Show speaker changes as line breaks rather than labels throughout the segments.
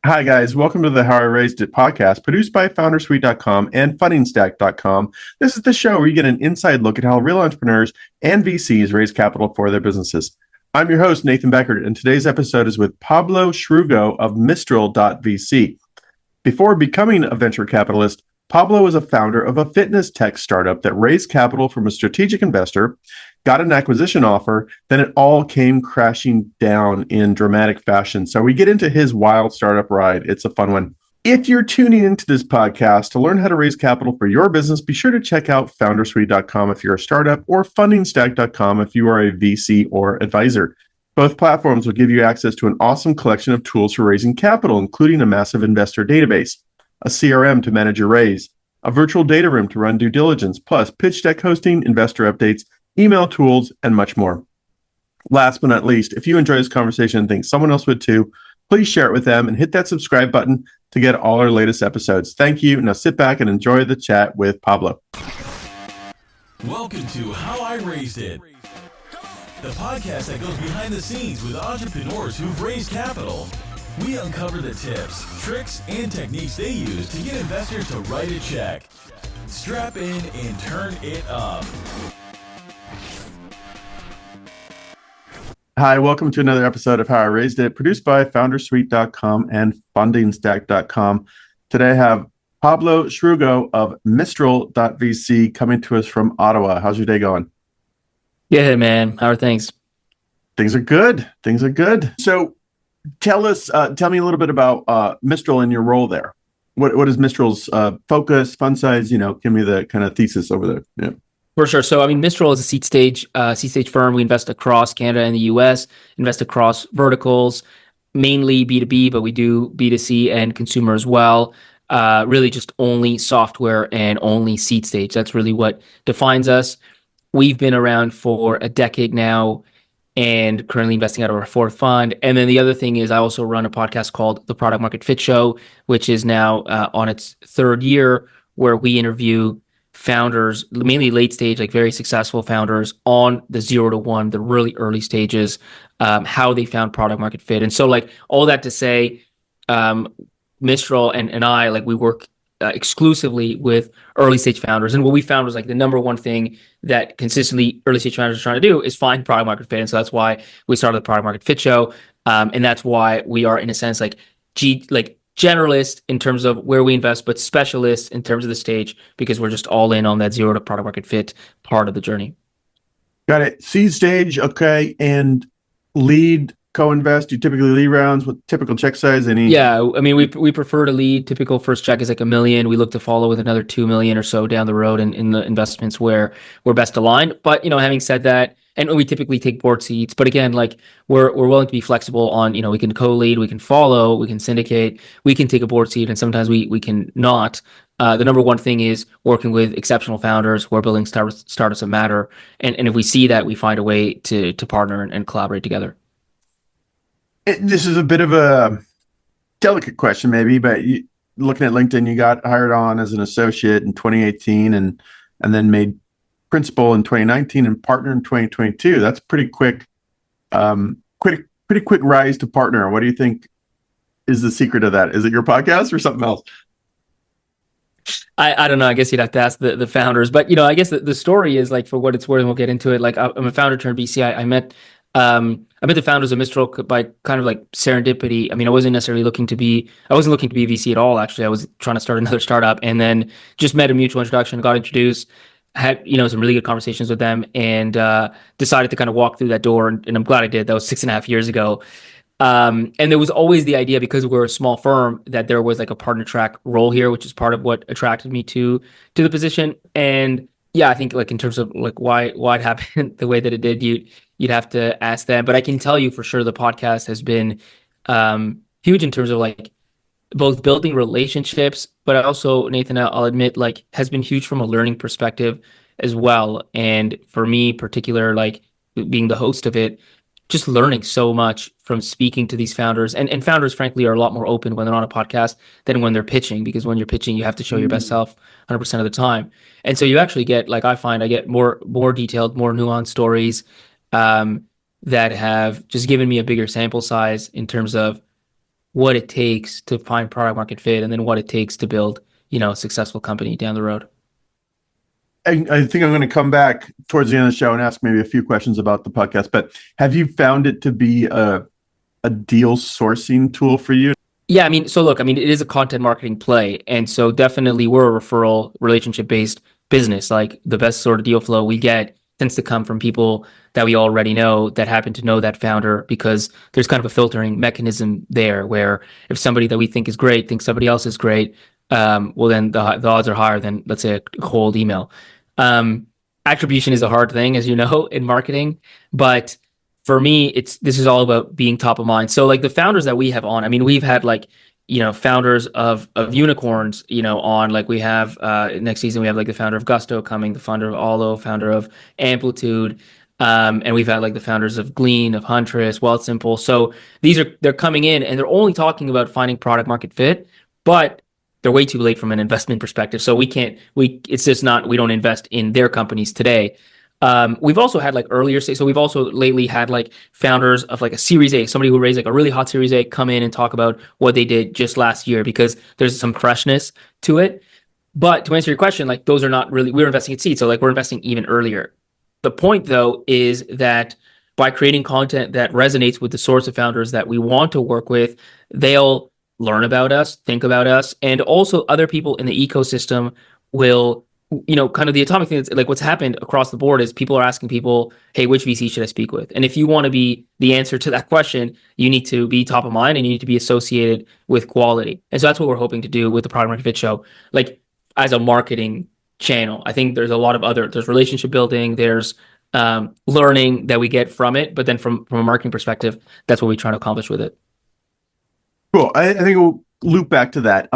Hi, guys. Welcome to the How I Raised It podcast, produced by Foundersuite.com and Fundingstack.com. This is the show where you get an inside look at how real entrepreneurs and VCs raise capital for their businesses. I'm your host, Nathan Beckert, and today's episode is with Pablo Srugo of Mistral.vc. Before becoming a venture capitalist, Pablo was a founder of a fitness tech startup that raised capital from a strategic investor, got an acquisition offer, then it all came crashing down in dramatic fashion. So we get into his wild startup ride. It's a fun one. If you're tuning into this podcast to learn how to raise capital for your business, be sure to check out Foundersuite.com if you're a startup or Fundingstack.com if you are a VC or advisor. Both platforms will give you access to an awesome collection of tools for raising capital, including a massive investor database, a CRM to manage your raise, a virtual data room to run due diligence, plus pitch deck hosting, investor updates, email tools, and much more. Last but not least, if you enjoy this conversation and think someone else would too, please share it with them and hit that subscribe button to get all our latest episodes. Thank you. Now sit back and enjoy the chat with Pablo.
Welcome to How I Raised It, the podcast that goes behind the scenes with entrepreneurs who've raised capital. We uncover the tips, tricks, and techniques they use to get investors to write a check. Strap in and turn it up.
Hi, welcome to another episode of How I Raised It, produced by Foundersuite.com and Fundingstack.com. Today I have Pablo Srugo of Mistral.vc coming to us from Ottawa. How's your day going?
Yeah, man. How are things?
Things are good. Things are good. So tell me a little bit about Mistral and your role there. What is Mistral's focus, fund size? Give me the kind of thesis over there. Yeah.
For sure. So, Mistral is a seed stage firm. We invest across Canada and the US, invest across verticals, mainly B2B, but we do B2C and consumer as well. Really just only software and only seed stage. That's really what defines us. We've been around for a decade now and currently investing out of our fourth fund. And then the other thing is I also run a podcast called The Product Market Fit Show, which is now on its third year, where we interview founders, mainly late stage, like very successful founders on the 0 to 1, the really early stages, how they found product market fit. And so like all that to say, Mistral and I, like we work exclusively with early stage founders. And what we found was like the number one thing that consistently early stage founders are trying to do is find product market fit. And so that's why we started the Product Market Fit Show. And that's why we are in a sense like generalist in terms of where we invest, but specialist in terms of the stage, because we're just all in on that 0 to product market fit part of the journey.
Got it. Seed stage, okay. And lead, co-invest, you typically lead rounds with typical check size?
Yeah, we prefer to lead. Typical first check is like $1 million. We look to follow with another 2 million or so down the road in the investments where we're best aligned. But, having said that, and we typically take board seats, but again, like we're willing to be flexible on, we can co-lead, we can follow, we can syndicate, we can take a board seat, and sometimes we can not. The number one thing is working with exceptional founders who are building startups that matter. And if we see that, we find a way to partner and collaborate together.
This is a bit of a delicate question maybe, but looking at LinkedIn, you got hired on as an associate in 2018 and then made principal in 2019 and partner in 2022. That's pretty quick, pretty quick rise to partner. What do you think is the secret of that? Is it your podcast or something else?
I don't know. I guess you'd have to ask the founders, but I guess the story is like, for what it's worth, and we'll get into it. Like I'm a founder turned VC. I met the founders of Mistral by kind of like serendipity. I wasn't looking to be a VC at all. Actually, I was trying to start another startup, and then just met a mutual introduction, got introduced, had some really good conversations with them, and decided to kind of walk through that door, and I'm glad I did. That was 6.5 years ago. And there was always the idea, because we're a small firm, that there was like a partner track role here, which is part of what attracted me to the position. And yeah, I think like in terms of like why it happened the way that it did, you'd have to ask them. But I can tell you for sure the podcast has been huge in terms of like both building relationships, but also, Nathan, I'll admit, like has been huge from a learning perspective as well. And for me, particular, like being the host of it, just learning so much from speaking to these founders. And founders, frankly, are a lot more open when they're on a podcast than when they're pitching, because when you're pitching, you have to show your best self 100% of the time. And so you actually get, like I find, I get more detailed, more nuanced stories that have just given me a bigger sample size in terms of what it takes to find product market fit, and then what it takes to build, a successful company down the road.
I think I'm going to come back towards the end of the show and ask maybe a few questions about the podcast, but have you found it to be a deal sourcing tool for you?
Yeah, so look, it is a content marketing play. And so definitely we're a referral relationship based business. Like the best sort of deal flow we get tends to come from people that we already know that happen to know that founder, because there's kind of a filtering mechanism there where if somebody that we think is great thinks somebody else is great, well, then the odds are higher than, let's say, a cold email. Attribution is a hard thing, as you know, in marketing, but for me, this is all about being top of mind. So like the founders that we have on, we've had like, founders of unicorns, on, like we have next season, we have like the founder of Gusto coming, the founder of Allo, founder of Amplitude. And we've had like the founders of Glean, of Huntress, Wealthsimple. So they're coming in and they're only talking about finding product market fit, but they're way too late from an investment perspective. So we don't invest in their companies today. We've also had like earlier stage. So we've also lately had like founders of like a Series A, somebody who raised like a really hot Series A, come in and talk about what they did just last year, because there's some freshness to it. But to answer your question, like those are not really, we're investing at seed. So like we're investing even earlier. The point though is that by creating content that resonates with the sorts of founders that we want to work with, they'll learn about us, think about us, and also other people in the ecosystem will, kind of the atomic thing that's like what's happened across the board is people are asking people, hey, which VC should I speak with? And if you want to be the answer to that question, you need to be top of mind and you need to be associated with quality. And so that's what we're hoping to do with the Product Market Fit Show. Like as a marketing channel, I think there's a lot of there's relationship building, there's learning that we get from it. But then from a marketing perspective, that's what we try to accomplish with it.
Cool. I think we'll loop back to that.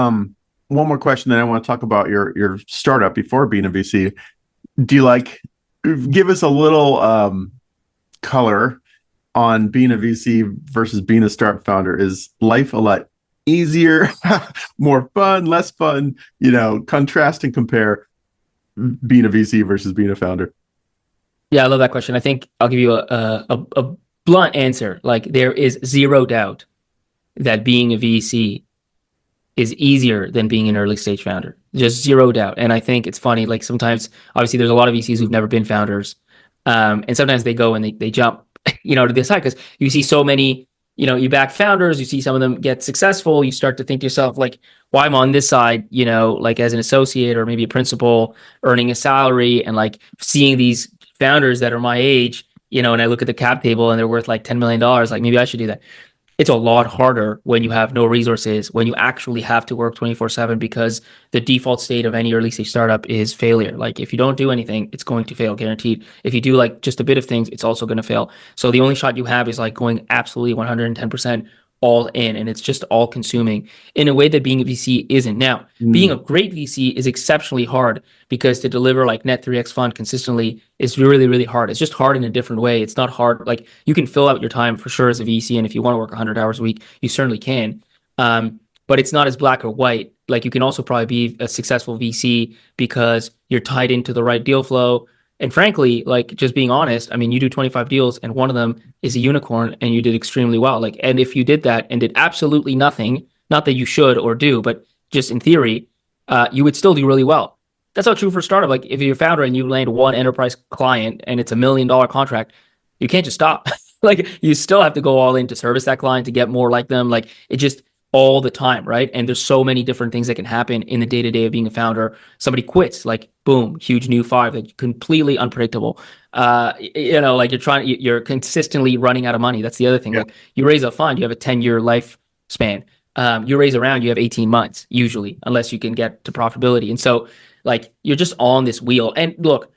One more question, then I want to talk about your startup before being a VC. Do you give us a little color on being a VC versus being a startup founder? Is life a lot easier, more fun, less fun? Contrast and compare being a VC versus being a founder.
Yeah, I love that question. I think I'll give you a blunt answer. Like there is zero doubt that being a VC is easier than being an early stage founder. Just zero doubt. And I think it's funny, like sometimes, obviously there's a lot of VCs who've never been founders. And sometimes they go and they jump, to the side, because you see so many, you back founders, you see some of them get successful. You start to think to yourself, like, why I'm on this side, like as an associate or maybe a principal earning a salary, and like seeing these founders that are my age, and I look at the cap table and they're worth like $10 million, like maybe I should do that. It's a lot harder when you have no resources, when you actually have to work 24/7, because the default state of any early stage startup is failure. Like if you don't do anything, it's going to fail, guaranteed. If you do like just a bit of things, it's also going to fail. So the only shot you have is like going absolutely 110% all in, and it's just all consuming in a way that being a VC isn't. Now, being a great VC is exceptionally hard, because to deliver like net 3x fund consistently is really, really hard. It's just hard in a different way. It's not hard. Like you can fill out your time for sure as a VC, and if you want to work 100 hours a week, you certainly can. But it's not as black or white. Like you can also probably be a successful VC because you're tied into the right deal flow. And frankly, like just being honest, you do 25 deals and one of them is a unicorn and you did extremely well. Like, and if you did that and did absolutely nothing, not that you should or do, but just in theory, you would still do really well. That's not true for a startup. Like if you're a founder and you land one enterprise client and it's $1 million contract, you can't just stop. Like you still have to go all in to service that client, to get more like them. Like it just all the time, right? And there's so many different things that can happen in the day-to-day of being a founder. Somebody quits, like boom, huge new five, that's completely unpredictable. Like you're consistently running out of money. That's the other thing. Yeah. Like you raise a fund, you have a 10-year lifespan. You raise a round, you have 18 months usually, unless you can get to profitability. And so like you're just on this wheel. And look,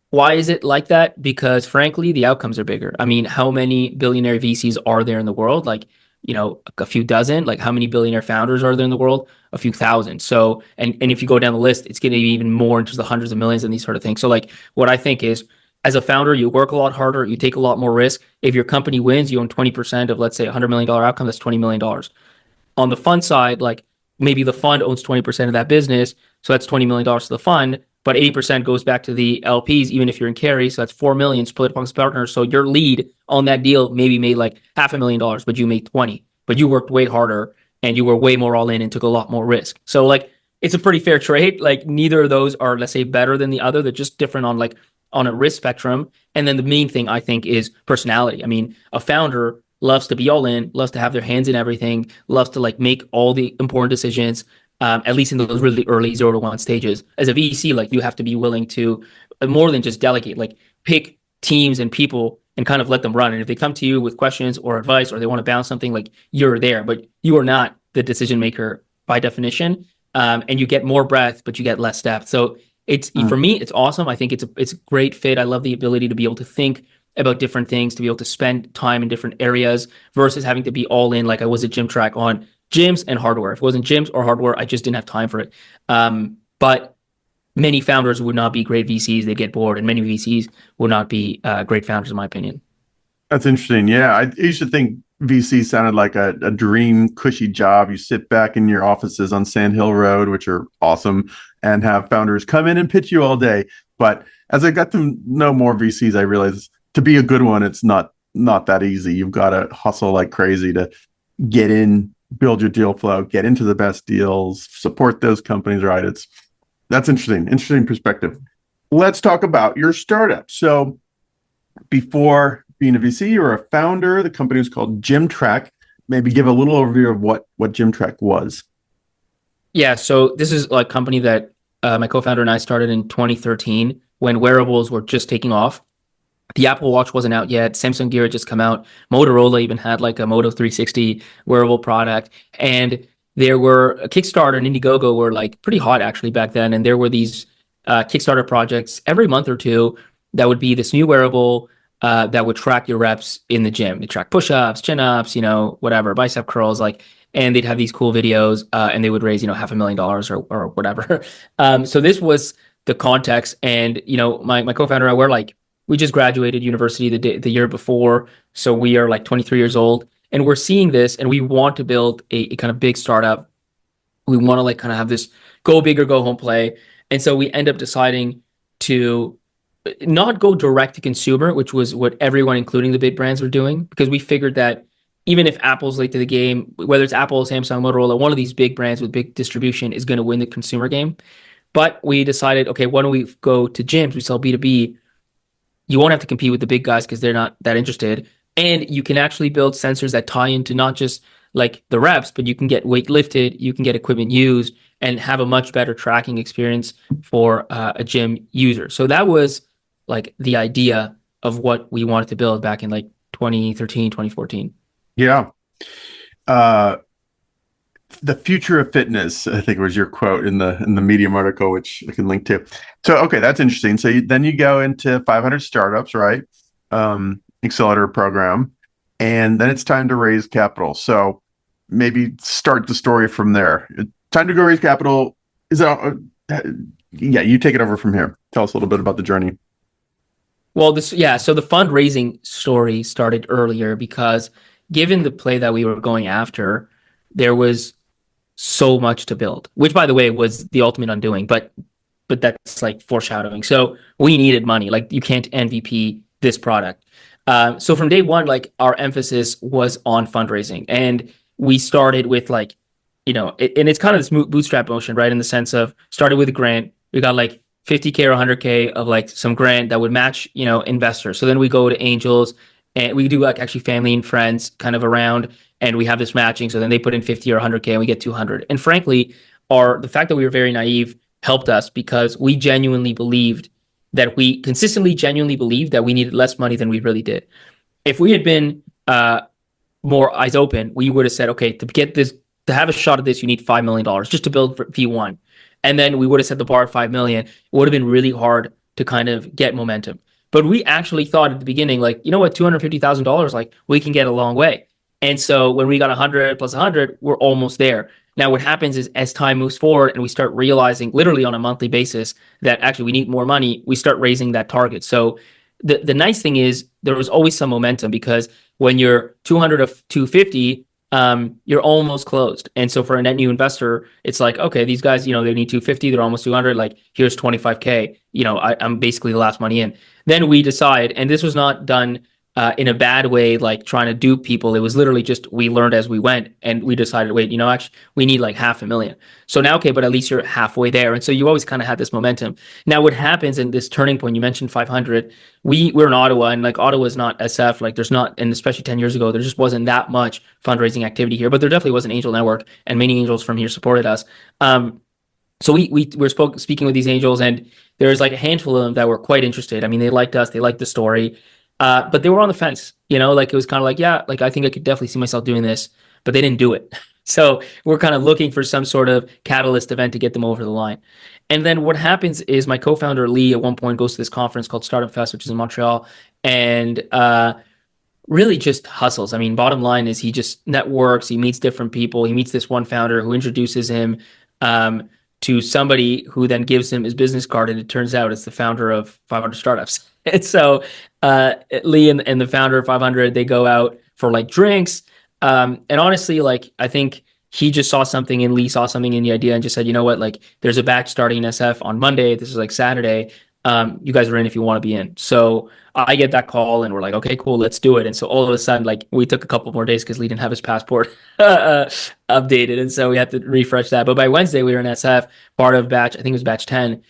why is it like that? Because frankly, the outcomes are bigger. How many billionaire VCs are there in the world? Like, a few dozen. Like how many billionaire founders are there in the world? A few thousand. So, and if you go down the list, it's going to be even more into the hundreds of millions and these sort of things. So like what I think is, as a founder, you work a lot harder, you take a lot more risk. If your company wins, you own 20% of, let's say, $100 million outcome, that's $20 million. On the fund side, like maybe the fund owns 20% of that business, so that's $20 million to the fund, but 80% goes back to the LPs, even if you're in carry, so that's $4 million split amongst partners. So your lead on that deal maybe made like $500,000, but you made 20. but you worked way harder and you were way more all in and took a lot more risk. So like it's a pretty fair trade. Like neither of those are, let's say, better than the other. They're just different on like on a risk spectrum. And then the main thing I think is personality. I mean, a founder loves to be all in, loves to have their hands in everything, loves to like make all the important decisions, at least in those really early 0 to 1 stages. As a VC, like you have to be willing to more than just delegate, like pick teams and people and kind of let them run. And if they come to you with questions or advice or they want to bounce something, like you're there, but you are not the decision maker by definition. And you get more breadth, but you get less depth. So it's for me, it's awesome. I think it's a great fit. I love the ability to be able to think about different things, to be able to spend time in different areas versus having to be all in like I was at Gymtrack on gyms and hardware. If it wasn't gyms or hardware, I just didn't have time for it. But many founders would not be great VCs. They get bored, and many VCs would not be great founders, in my opinion.
That's interesting. Yeah, I used to think VC sounded like a dream, cushy job. You sit back in your offices on Sand Hill Road, which are awesome, and have founders come in and pitch you all day. But as I got to know more VCs, I realized to be a good one, it's not that easy. You've got to hustle like crazy to get in, build your deal flow, get into the best deals, support those companies, right? That's interesting perspective. Let's talk about your startup. So before being a VC, you're a founder. The company was called Gymtrack. Maybe give a little overview of what Gymtrack was.
Yeah, so this is a company that my co-founder and I started in 2013 when wearables were just taking off. The Apple Watch wasn't out yet. Samsung Gear had just come out. Motorola even had like a Moto 360 wearable product. And there were Kickstarter and Indiegogo were like pretty hot actually back then. And there were these Kickstarter projects every month or two that would be this new wearable that would track your reps in the gym. They track push-ups, chin-ups, whatever, bicep curls, and they'd have these cool videos and they would raise, $500,000 or whatever. So this was the context. And, my co-founder and I we just graduated university the year before. So we are like 23 years old and we're seeing this and we want to build a kind of big startup. We want to kind of have this go big or go home play. And so we end up deciding to not go direct to consumer, which was what everyone, including the big brands, were doing, because we figured that even if Apple's late to the game, whether it's Apple, Samsung, Motorola, one of these big brands with big distribution is going to win the consumer game. But we decided, okay, why don't we go to gyms? We sell B2B. You won't have to compete with the big guys because they're not that interested. And you can actually build sensors that tie into not just like the reps, but you can get weight lifted, you can get equipment used, and have a much better tracking experience for a gym user. So that was like the idea of what we wanted to build back in like 2013, 2014.
Yeah. The future of fitness, I think was your quote in the Medium article, which I can link to. So, okay, that's interesting. So then you go into 500 startups, right? Accelerator program, and then it's time to raise capital. So maybe start the story from there. Time to go raise capital. You take it over from here. Tell us a little bit about the journey.
Well, so the fundraising story started earlier because given the play that we were going after, there was so much to build, which by the way was the ultimate undoing, but that's like foreshadowing. So we needed money. Like you can't MVP this product. So from day one, like our emphasis was on fundraising, and we started with and it's kind of this bootstrap motion, right? In the sense of started with a grant. We got like 50K or 100K of like some grant that would match, investors. So then we go to angels and we do like actually family and friends kind of around, and we have this matching. So then they put in 50 or 100K and we get 200. And frankly, the fact that we were very naive helped us because we genuinely believed that we needed less money than we really did. If we had been more eyes open, we would have said, okay, to have a shot at this, you need $5 million just to build for V1. And then we would have set the bar at 5 million. It would have been really hard to kind of get momentum. But we actually thought at the beginning, $250,000, we can get a long way. And so when we got 100 plus 100, we're almost there. Now, what happens is as time moves forward and we start realizing literally on a monthly basis that actually we need more money, we start raising that target. So the nice thing is there was always some momentum because when you're 200 of 250, you're almost closed. And so for a net new investor, it's like, okay, these guys, they need 250, they're almost 200, here's 25K, I'm basically the last money in. Then we decide, and this was not done in a bad way, like trying to dupe people. It was literally just we learned as we went, and we decided, wait, actually, we need like 500,000. So now, okay, but at least you're halfway there, and so you always kind of had this momentum. Now, what happens in this turning point? You mentioned 500. We're in Ottawa, and like Ottawa is not SF. Like there's not, and especially 10 years ago, there just wasn't that much fundraising activity here. But there definitely was an angel network, and many angels from here supported us. So we were speaking with these angels, and there's like a handful of them that were quite interested. I mean, they liked us, they liked the story, but they were on the fence. Like it was kind of like, yeah, like I think I could definitely see myself doing this, but they didn't do it. So we're kind of looking for some sort of catalyst event to get them over the line. And then what happens is my co-founder Lee at one point goes to this conference called Startup Fest, which is in Montreal, and really just hustles. I mean, bottom line is he just networks, he meets different people, he meets this one founder who introduces him to somebody who then gives him his business card, and it turns out it's the founder of 500 Startups. And so Lee and the founder of 500, they go out for like drinks. And honestly, like I think he just saw something and Lee saw something in the idea and just said, you know what, like there's a batch starting in SF on Monday. This is like Saturday. You guys are in if you want to be in. So I get that call and we're like, okay, cool, let's do it. And so all of a sudden, like we took a couple more days because Lee didn't have his passport updated. And so we had to refresh that. But by Wednesday, we were in SF, part of batch, I think it was batch 10,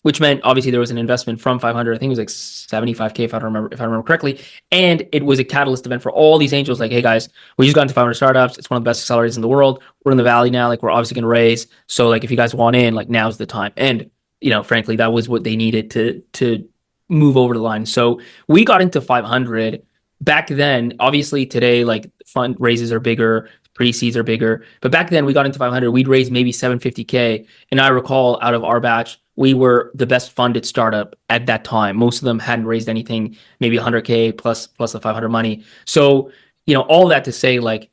which meant obviously there was an investment from 500. I think it was like 75K if I remember correctly. And it was a catalyst event for all these angels. Like, hey guys, we just got into 500 Startups. It's one of the best accelerators in the world. We're in the Valley now. Like we're obviously going to raise. So like if you guys want in, like now's the time. And frankly, that was what they needed to move over the line. So we got into 500 back then. Obviously today, like fundraisers are bigger, pre-seeds are bigger, but back then we got into 500, we'd raised maybe 750K. And I recall out of our batch, we were the best funded startup at that time. Most of them hadn't raised anything, maybe 100K plus the 500 money. So, all that to say, like,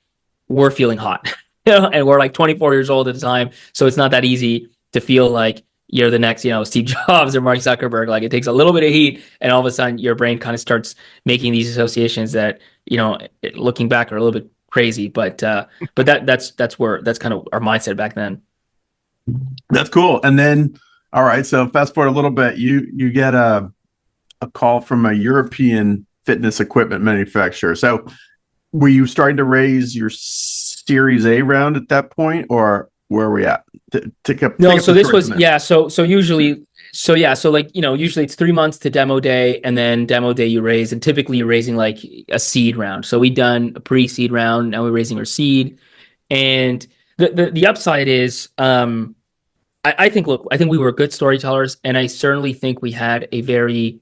we're feeling hot, and we're like 24 years old at the time. So it's not that easy to feel like you're the next, Steve Jobs or Mark Zuckerberg. Like it takes a little bit of heat, and all of a sudden your brain kind of starts making these associations that, looking back are a little bit crazy. But that's kind of our mindset back then.
That's cool. And then, all right, so fast forward a little bit, you get a call from a European fitness equipment manufacturer. So were you starting to raise your Series A round at that point, or where are we at?
Usually it's 3 months to demo day, and then demo day you raise, and typically you're raising like a seed round. So we've done a pre-seed round, now we're raising our seed. And the upside is, I think we were good storytellers, and I certainly think we had a very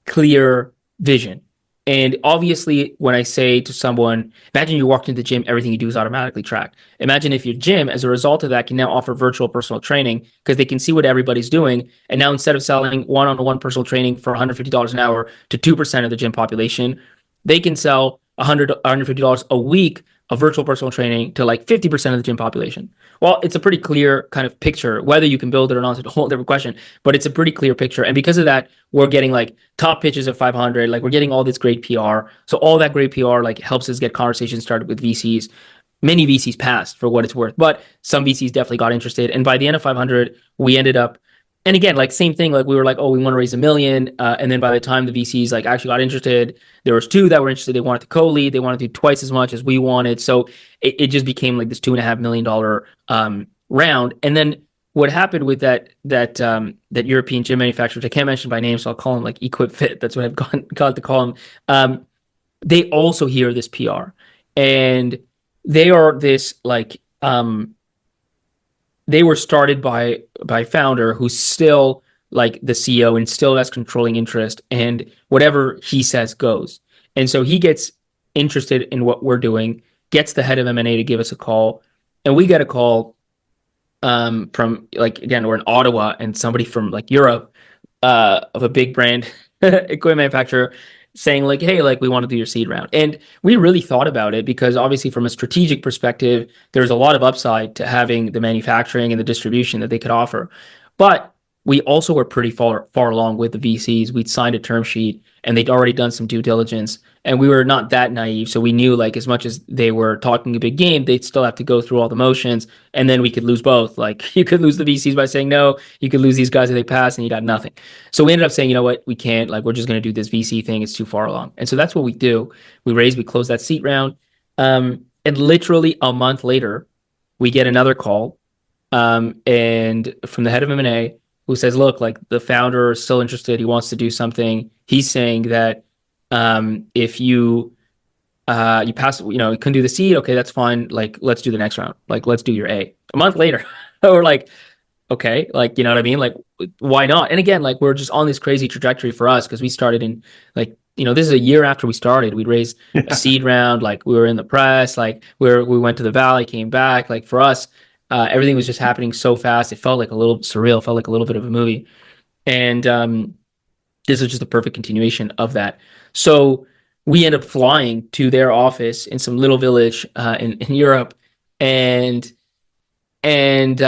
clear vision. And obviously, when I say to someone, imagine you walked into the gym, everything you do is automatically tracked. Imagine if your gym, as a result of that, can now offer virtual personal training because they can see what everybody's doing. And now instead of selling one-on-one personal training for $150 an hour to 2% of the gym population, they can sell $150 a week of virtual personal training to like 50% of the gym population. Well, it's a pretty clear kind of picture. Whether you can build it or not is a whole different question, but it's a pretty clear picture. And because of that, we're getting like top pitches of 500, like we're getting all this great PR. So all that great PR like helps us get conversations started with VCs. Many VCs passed for what it's worth, but some VCs definitely got interested. And by the end of 500, we ended up, and again, like same thing, like we were like, oh, we want to raise $1 million. And then by the time the VCs like actually got interested, there was 2 that were interested. They wanted to co-lead. They wanted to do twice as much as we wanted. So it just became like this $2.5 million round. And then what happened with that European gym manufacturer, which I can't mention by name, so I'll call him like EquipFit. That's what I've got to call him. They also hear this PR, and they are this like, they were started by founder who's still like the CEO and still has controlling interest, and whatever he says goes. And so he gets interested in what we're doing, gets the head of M&A to give us a call, and we get a call from, like, again, we're in Ottawa, and somebody from like Europe of a big brand equipment manufacturer saying like, hey, like we want to do your seed round. And we really thought about it because obviously from a strategic perspective, there's a lot of upside to having the manufacturing and the distribution that they could offer. But we also were pretty far along with the VCs. We'd signed a term sheet and they'd already done some due diligence. And we were not that naive. So we knew like as much as they were talking a big game, they'd still have to go through all the motions. And then we could lose both. Like you could lose the VCs by saying no. You could lose these guys if they pass and you got nothing. So we ended up saying, you know what, we can't. Like we're just going to do this VC thing. It's too far along. And so that's what we do. We close that seat round. And literally a month later, we get another call and from the head of M&A who says, look, like the founder is still interested. He wants to do something. He's saying that if you pass, you couldn't do the seed. Okay, that's fine. Like, let's do the next round. Like, let's do your A. A month later, we're like, okay, like, you know what I mean? Like, why not? And again, like, we're just on this crazy trajectory for us because we started in like, this is a year after we started. We'd raised a seed round. Like, we were in the press. Like, we went to the Valley, came back. Like, for us, everything was just happening so fast. It felt like a little surreal. It felt like a little bit of a movie. And this is just a perfect continuation of that. So we end up flying to their office in some little village in Europe. And this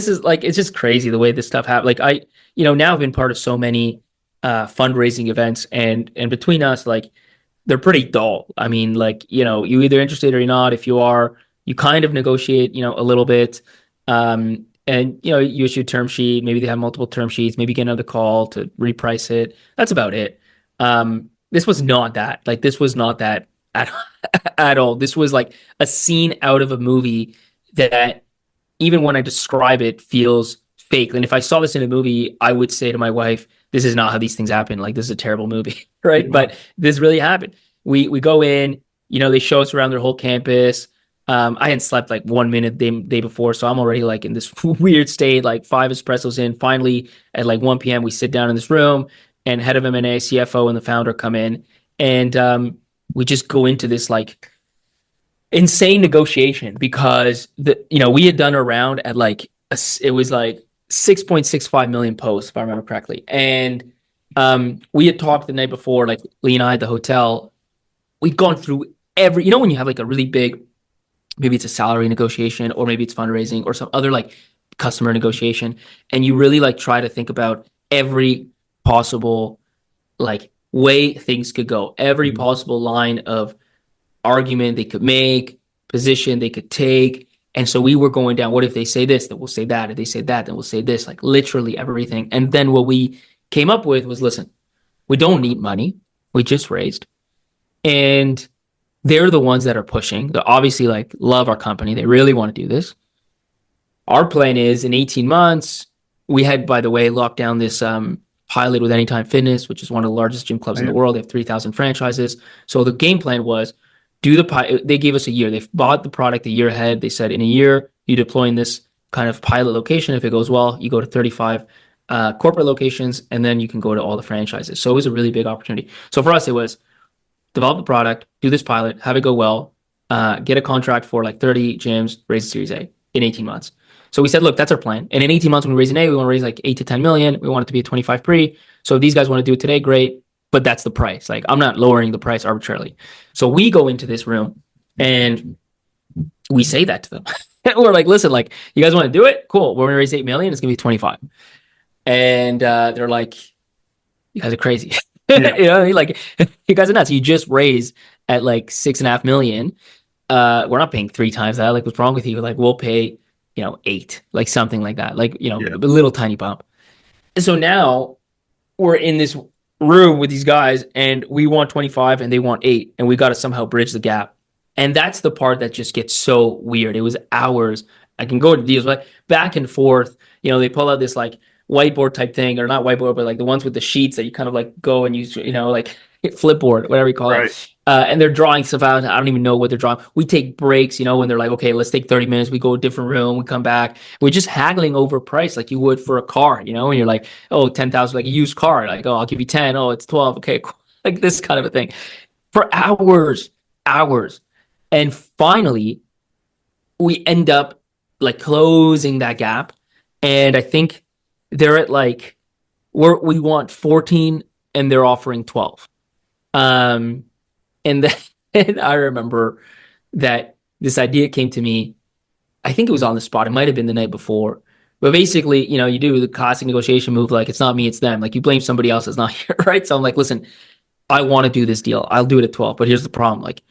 is like, it's just crazy the way this stuff happened. Like I now I've been part of so many fundraising events and between us, like they're pretty dull. I mean, like, you either interested or you're not. If you are, you kind of negotiate, a little bit. And, you issue a term sheet, maybe they have multiple term sheets, maybe get another call to reprice it. That's about it. This was not that. Like, this was not that at all. This was like a scene out of a movie that even when I describe it feels fake. And if I saw this in a movie, I would say to my wife, this is not how these things happen. Like, this is a terrible movie, right? But this really happened. We go in, they show us around their whole campus. I hadn't slept like 1 minute day before, so I'm already like in this weird state, like 5 espressos in. Finally, at like 1 p.m., we sit down in this room, and head of M&A, CFO, and the founder come in, and we just go into this like insane negotiation because we had done a round at like it was like 6.65 million posts, if I remember correctly, and we had talked the night before, like Lee and I at the hotel. We'd gone through every, when you have like a really big, maybe it's a salary negotiation or maybe it's fundraising or some other like customer negotiation. And you really like try to think about every possible like way things could go, every possible line of argument they could make, position they could take. And so we were going down, what if they say this, then we'll say that. If they say that, then we'll say this, like literally everything. And then what we came up with was, listen, we don't need money. We just raised. And they're the ones that are pushing. They obviously like love our company. They really want to do this. Our plan is in 18 months, we had, by the way, locked down this pilot with Anytime Fitness, which is one of the largest gym clubs in the world. They have 3,000 franchises. So the game plan was do the pilot. They gave us a year. They bought the product a year ahead. They said in a year, you deploy in this kind of pilot location. If it goes well, you go to 35 corporate locations, and then you can go to all the franchises. So it was a really big opportunity. So for us, it was develop the product, do this pilot, have it go well, get a contract for like 30 gyms, raise a Series A in 18 months. So we said, look, that's our plan. And in 18 months, when we raise an A, we want to raise like 8 to 10 million. We want it to be a 25 pre. So if these guys want to do it today, great. But that's the price. Like, I'm not lowering the price arbitrarily. So we go into this room and we say that to them. We're like, listen, like, you guys want to do it? Cool. We're going to raise 8 million. It's going to be 25. And they're like, you guys are crazy. Yeah. Like, you guys are nuts. You just raised at like 6.5 million. We're not paying 3 times that. Like, what's wrong with you? Like, we'll pay, 8, like something like that. Like, a little tiny bump. And so now we're in this room with these guys and we want 25 and they want 8, and we got to somehow bridge the gap. And that's the part that just gets so weird. It was hours. I can go into deals, but back and forth, they pull out this like whiteboard type thing, or not whiteboard, but like the ones with the sheets that you kind of like go and use, like flipboard, whatever you call it. And they're drawing stuff out. I don't even know what they're drawing. We take breaks, when they're like, okay, let's take 30 minutes. We go to a different room. We come back. We're just haggling over price like you would for a car, and you're like, oh, 10,000, like a used car. Like, oh, I'll give you 10. Oh, it's 12. Okay, cool. Like this kind of a thing for hours. And finally, we end up like closing that gap. And I think they're at like, we want 14 and they're offering 12. And then I remember that this idea came to me. I think it was on the spot. It might have been the night before. But basically, you do the classic negotiation move, like it's not me, it's them. Like you blame somebody else that's not here, right? So I'm like, listen, I want to do this deal. I'll do it at 12. But here's the problem. Like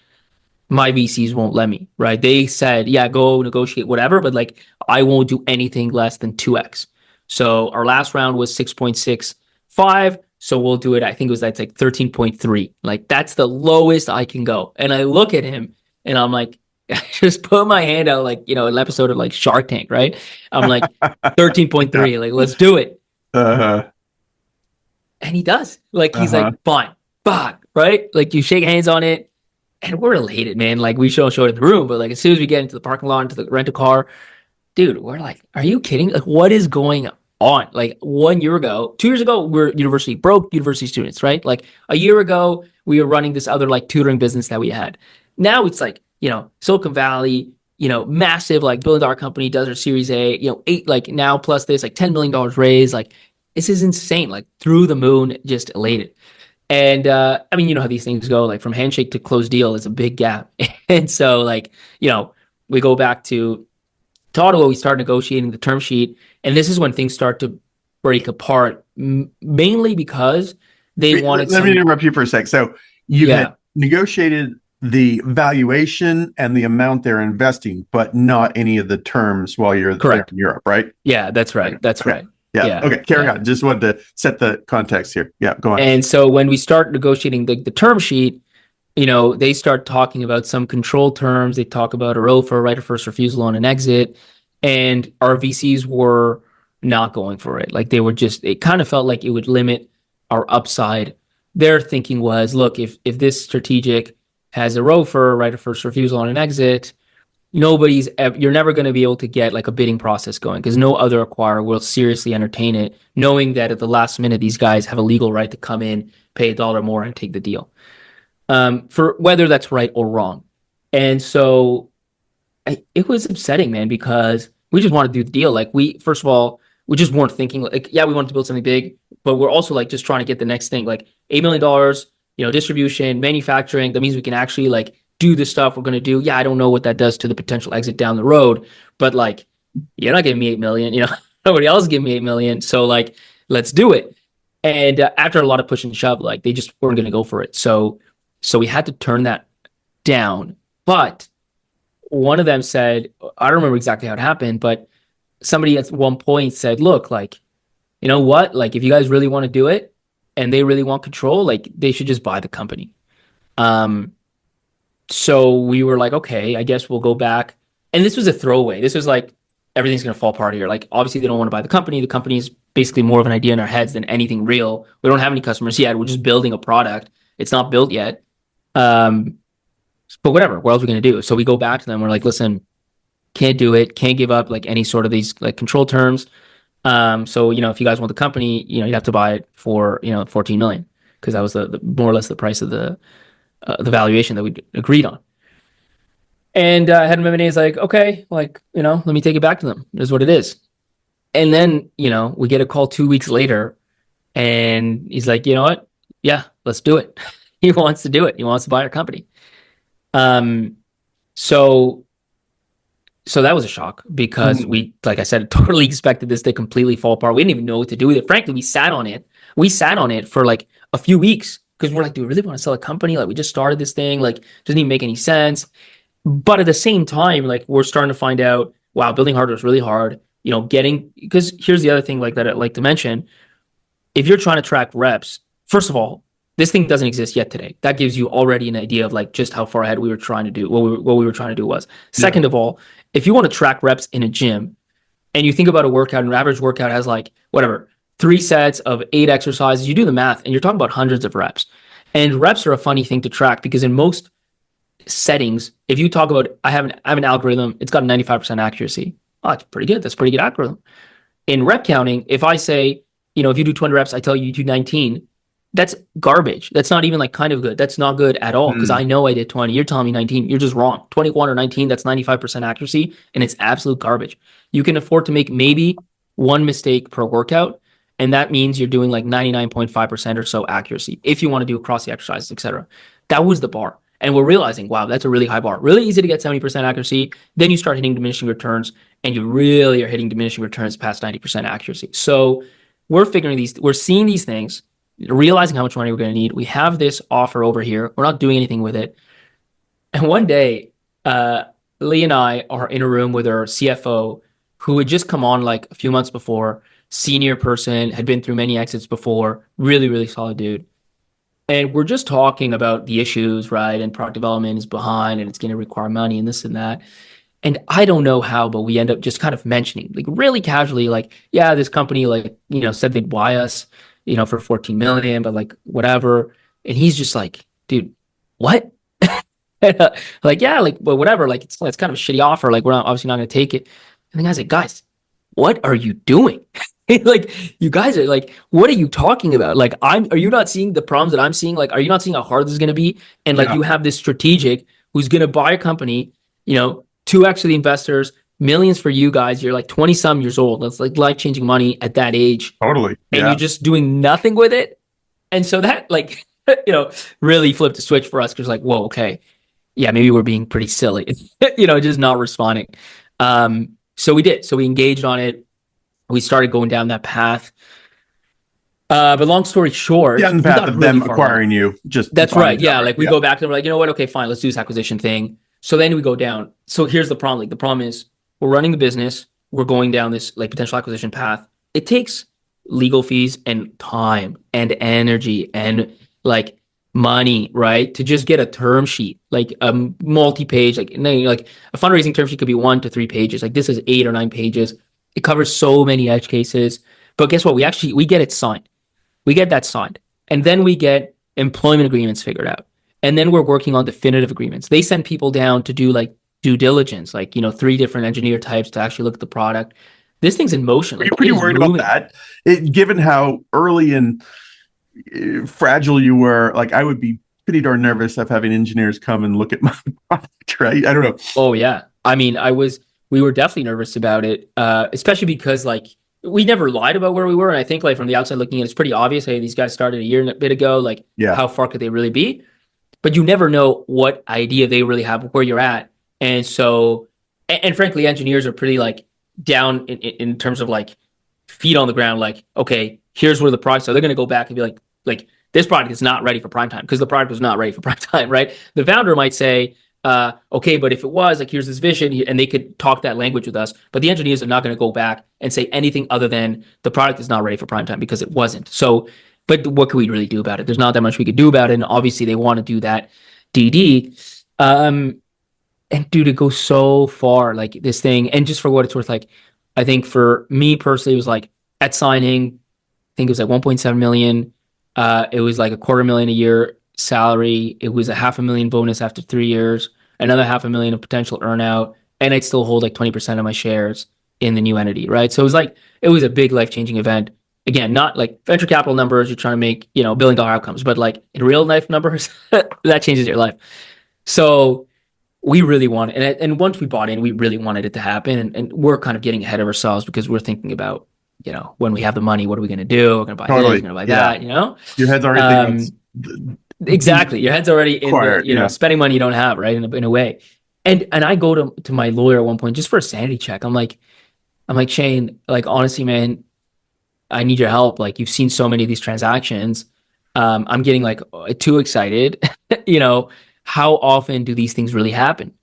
my VCs won't let me, right? They said, yeah, go negotiate whatever, but like I won't do anything less than 2x. So our last round was 6.65. So we'll do it. I think that's like 13.3. Like that's the lowest I can go. And I look at him and I'm like, I just put my hand out like, an episode of like Shark Tank, right? I'm like 13.3, like, let's do it.
Uh-huh.
And he does. Like, he's like, fine, right? Like you shake hands on it and we're elated, man. Like we show it in the room, but like as soon as we get into the parking lot, into the rental car, dude, we're like, are you kidding? Like what is going on? Like 1 year ago, 2 years ago, we're broke university students, right? Like a year ago, we were running this other like tutoring business that we had. Now it's like, Silicon Valley, massive like billion-dollar company does our Series A, 8 like now plus this like $10 million raise. Like this is insane, like through the moon, just elated. And I mean, you know how these things go, like from handshake to closed deal is a big gap. And so like, we go back to Ottawa, we start negotiating the term sheet. And this is when things start to break apart, mainly because they wanted
Let me interrupt you for a sec. So you had negotiated the valuation and the amount they're investing, but not any of the terms while you're there in Europe, right?
Yeah, that's right. That's right.
Yeah. Okay. Carry on. Just wanted to set the context here. Yeah. Go on.
And so when we start negotiating the term sheet, they start talking about some control terms. They talk about a ROFR, right of first refusal on an exit. And our VCs were not going for it. Like it kind of felt like it would limit our upside. Their thinking was, look, if this strategic has a ROFR, right of first refusal on an exit, you're never going to be able to get like a bidding process going because no other acquirer will seriously entertain it, knowing that at the last minute, these guys have a legal right to come in, pay $1 more and take the deal. For whether that's right or wrong. And so it was upsetting, man, because we just wanted to do the deal. Like first of all, we just weren't thinking like, yeah, we wanted to build something big, but we're also like just trying to get the next thing, like $8 million, distribution, manufacturing. That means we can actually like do the stuff we're going to do. Yeah, I don't know what that does to the potential exit down the road, but like, you're not giving me $8 million, nobody else is giving me $8 million. So like, let's do it. And after a lot of push and shove, like they just weren't going to go for it. So we had to turn that down. But one of them said, I don't remember exactly how it happened, but somebody at one point said, look, like, you know what? Like, if you guys really want to do it and they really want control, like, they should just buy the company. So we were like, okay, I guess we'll go back. And this was a throwaway. This was like, everything's going to fall apart here. Like, obviously, they don't want to buy the company. The company is basically more of an idea in our heads than anything real. We don't have any customers yet. We're just building a product. It's not built yet. But whatever, what else are we going to do? So we go back to them. We're like, listen, can't do it. Can't give up like any sort of these like control terms. So, if you guys want the company, you'd have to buy it for, 14 million because that was the more or less the price of the valuation that we agreed on. And head of M&A is like, okay, like, let me take it back to them. It is what it is. And then, we get a call 2 weeks later and he's like, you know what? Yeah, let's do it. He wants to do it. He wants to buy our company. So that was a shock because we, like I said, totally expected this to completely fall apart. We didn't even know what to do with it. Frankly, we sat on it. We sat on it for like a few weeks because we're like, do we really want to sell a company? Like we just started this thing, like doesn't even make any sense. But at the same time, like we're starting to find out, wow, building hardware is really hard, because here's the other thing like that I'd like to mention. If you're trying to track reps, first of all, this thing doesn't exist yet today. That gives you already an idea of like just how far ahead we were trying to do, what we were trying to do was. Second of all, if you want to track reps in a gym and you think about a workout, an average workout has like, 3 sets of 8 exercises, you do the math and you're talking about hundreds of reps. And reps are a funny thing to track because in most settings, if you talk about, I have an algorithm, it's got a 95% accuracy. Oh, that's pretty good. That's a pretty good algorithm. In rep counting, if I say, if you do 20 reps, I tell you do 19, that's garbage. That's not even like kind of good. That's not good at all because I know I did 20. You're telling me 19. You're just wrong. 21 or 19, that's 95% accuracy and it's absolute garbage. You can afford to make maybe one mistake per workout and that means you're doing like 99.5% or so accuracy if you want to do across the exercises, etc. That was the bar. And we're realizing, wow, that's a really high bar. Really easy to get 70% accuracy. Then you start hitting diminishing returns, and you really are hitting diminishing returns past 90% accuracy. So we're seeing these things, realizing how much money we're going to need. We have this offer over here. We're not doing anything with it. And one day, Lee and I are in a room with our CFO, who had just come on like a few months before, senior person, had been through many exits before, really, really solid dude. And we're just talking about the issues, right? And product development is behind and it's going to require money and this and that. And I don't know how, but we end up just kind of mentioning, like really casually, like, yeah, this company, like, said they'd buy us, for 14 million, but like whatever. And he's just like, dude, what? Like, yeah, like, but whatever. Like, it's kind of a shitty offer. Like, we're obviously not going to take it. And the guy's like, guys, what are you doing? Like, you guys are like, what are you talking about? Like, are you not seeing the problems that I'm seeing? Like, are you not seeing how hard this is going to be? And like, you have this strategic who's going to buy a company, 2x of the investors, millions for you guys. You're like 20 some years old. That's like life-changing money at that age.
Totally.
And you're just doing nothing with it. And so that like, really flipped a switch for us. Cause like, whoa, okay. Yeah, maybe we're being pretty silly, just not responding. So we did. So we engaged on it. We started going down that path. But long story short,
yeah, the path of them acquiring you.
That's right. Yeah, like we go back to them, like, you know what? Okay, fine. Let's do this acquisition thing. So then we go down. So here's the problem. Like, the problem is we're running the business. We're going down this like potential acquisition path. It takes legal fees and time and energy and like money, right? To just get a term sheet, like a multi-page, like a fundraising term sheet could be 1 to 3 pages. Like this is 8 or 9 pages. It covers so many edge cases. But guess what? We get it signed. We get that signed. And then we get employment agreements figured out. And then we're working on definitive agreements. They send people down to do like due diligence, like, 3 different engineer types to actually look at the product. This thing's in motion.
Are you pretty worried about that? Given how early and fragile you were, like I would be pretty darn nervous of having engineers come and look at my product, right? I don't know.
Oh yeah. I mean, we were definitely nervous about it, especially because like we never lied about where we were. And I think like from the outside looking in, it's pretty obvious, hey, these guys started a year and a bit ago, like how far could they really be? But you never know what idea they really have where you're at. And so, and frankly, engineers are pretty like down in terms of like feet on the ground, like, okay, here's where the products are. They're going to go back and be like, this product is not ready for prime time because the product was not ready for prime time, right? The founder might say, okay, but if it was, like, here's this vision, and they could talk that language with us, but the engineers are not going to go back and say anything other than the product is not ready for prime time because it wasn't. So, but what could we really do about it? There's not that much we could do about it, and obviously they want to do that DD. And dude, it goes so far, like this thing, and just for what it's worth, like, I think for me personally, it was like at signing, I think it was like 1.7 million. It was like $250,000 a year salary. It was a $500,000 bonus after 3 years, another $500,000 of potential earnout, and I'd still hold like 20% of my shares in the new entity, right? So it was a big life-changing event. Again, not like venture capital numbers, you're trying to make, $1 billion outcomes, but like in real life numbers, that changes your life. So we really wanted, and once we bought in, we really wanted it to happen. And we're kind of getting ahead of ourselves because we're thinking about, when we have the money, what are we going to do? We're going to buy this, we're going to buy that,
Your head's already thinking.
Exactly. Your head's already in the, spending money you don't have, right? In a way. And I go to my lawyer at one point just for a sanity check. I'm like, Shane, like, honestly, man, I need your help. Like, you've seen so many of these transactions. I'm getting like too excited. How often do these things really happen?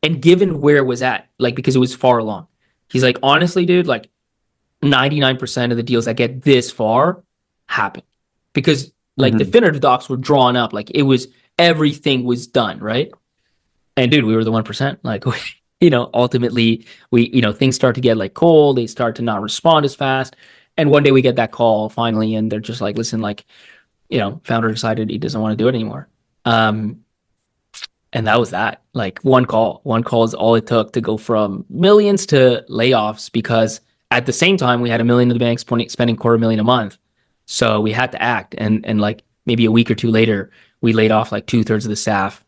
And given where it was at, like, because it was far along, he's like, honestly, dude, like 99% of the deals that get this far happen because like definitive docs were drawn up, like everything was done, right? And dude, we were the 1%. Like, ultimately we, things start to get like cold. They start to not respond as fast. And one day we get that call finally, and they're just like, listen, like, founder decided he doesn't want to do it anymore. And that was that. Like one call is all it took to go from millions to layoffs, because at the same time we had $1 million in the bank, spending $250,000 a month. So we had to act. And like maybe a week or two later, we laid off like 2/3 of the staff.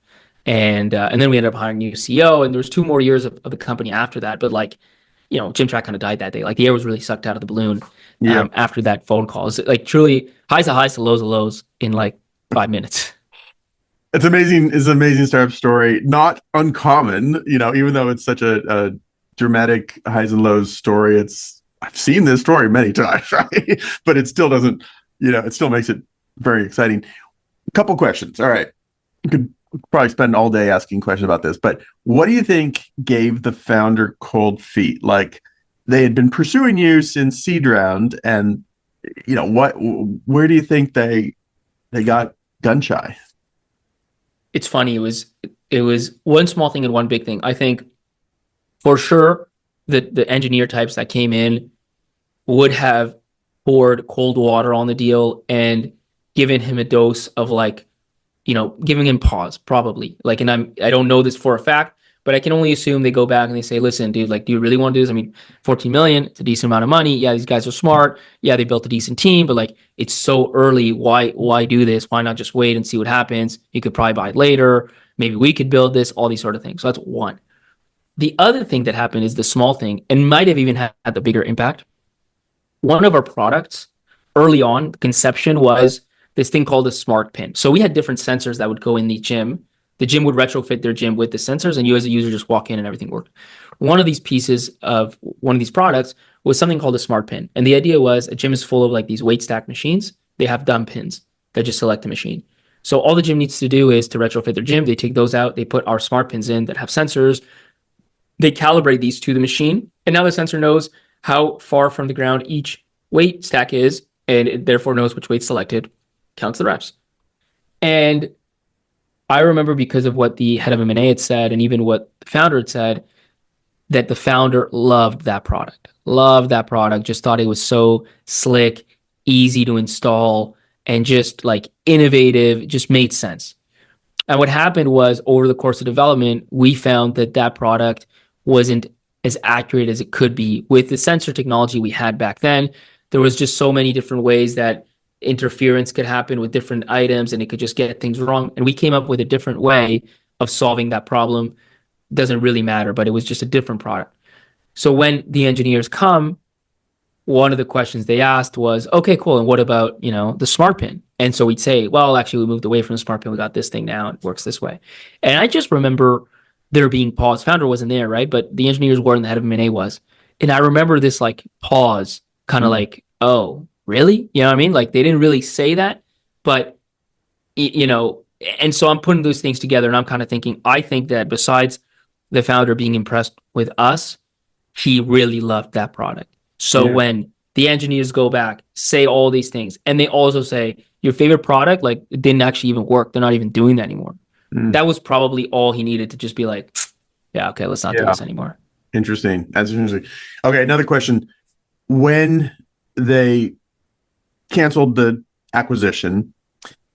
And then we ended up hiring a new CEO, and there was 2 more years of the company after that. But like, Gymtrack kind of died that day. Like the air was really sucked out of the balloon after that phone call. It's like truly highs to highs to lows to lows in like 5 minutes.
It's amazing. It's an amazing startup story. Not uncommon, even though it's such a dramatic highs and lows story. I've seen this story many times, right? But it still doesn't, it still makes it very exciting. A couple questions. All right. You could probably spend all day asking questions about this, but what do you think gave the founder cold feet? Like, they had been pursuing you since seed round, and where do you think they got gun shy?
It's funny. It was one small thing and one big thing. I think for sure the engineer types that came in would have poured cold water on the deal and given him a dose of giving him pause probably. And I don't know this for a fact, but I can only assume they go back and they say, listen, dude, do you really want to do this? I mean, 14 million, it's a decent amount of money. Yeah, these guys are smart. Yeah, they built a decent team, but it's so early. Why do this? Why not just wait and see what happens? You could probably buy it later. Maybe we could build this, all these sort of things. So that's one. The other thing that happened is the small thing, and might have even had the bigger impact. One of our products early on, the conception was this thing called a smart pin. So we had different sensors that would go in the gym. The gym would retrofit their gym with the sensors, and you as a user just walk in and everything worked. One of these pieces of one of these products was something called a smart pin. And the idea was a gym is full of these weight stack machines. They have dumb pins that just select the machine. So all the gym needs to do is to retrofit their gym. They take those out. They put our smart pins in that have sensors. They calibrate these to the machine. And now the sensor knows how far from the ground each weight stack is, and it therefore knows which weight selected, counts the reps. And I remember, because of what the head of M&A had said, and even what the founder had said, that the founder loved that product, just thought it was so slick, easy to install, and just innovative, just made sense. And what happened was, over the course of development, we found that product wasn't as accurate as it could be. With the sensor technology we had back then, there was just so many different ways that interference could happen with different items, and it could just get things wrong. And we came up with a different way of solving that problem. Doesn't really matter, but it was just a different product. So when the engineers come, one of the questions they asked was, okay, cool, and what about the smart pin? And so we'd say, well, actually, we moved away from the smart pin. We got this thing now. It works this way. And I just remember there being pause. Founder wasn't there, right? But the engineers were, and the head of M&A was. And I remember this pause, kind of oh, really? You know what I mean? They didn't really say that, but and so I'm putting those things together, and I'm kind of thinking, I think that besides the founder being impressed with us, he really loved that product. So when the engineers go back, say all these things, and they also say your favorite product, it didn't actually even work. They're not even doing that anymore. That was probably all he needed to just be yeah, okay, let's not do this anymore.
Interesting. That's interesting. Okay, another question. When they canceled the acquisition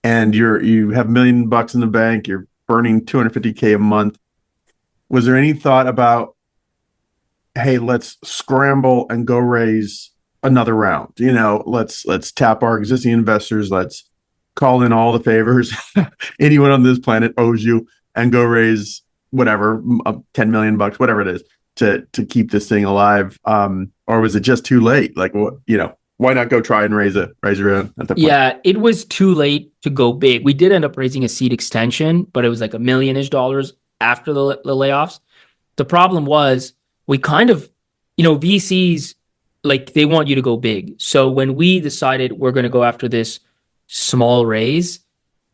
and you have $1 million in the bank, you're burning $250K a month, was there any thought about, hey, let's scramble and go raise another round? Let's tap our existing investors, let's call in all the favors anyone on this planet owes you, and go raise whatever, $10 million, whatever it is, to keep this thing alive. Or was it just too late? Why not go try and raise a round at that point?
Yeah, it was too late to go big. We did end up raising a seed extension, but it was $1 million-ish after the layoffs. The problem was, we kind of, VCs, they want you to go big. So when we decided we're going to go after this small raise,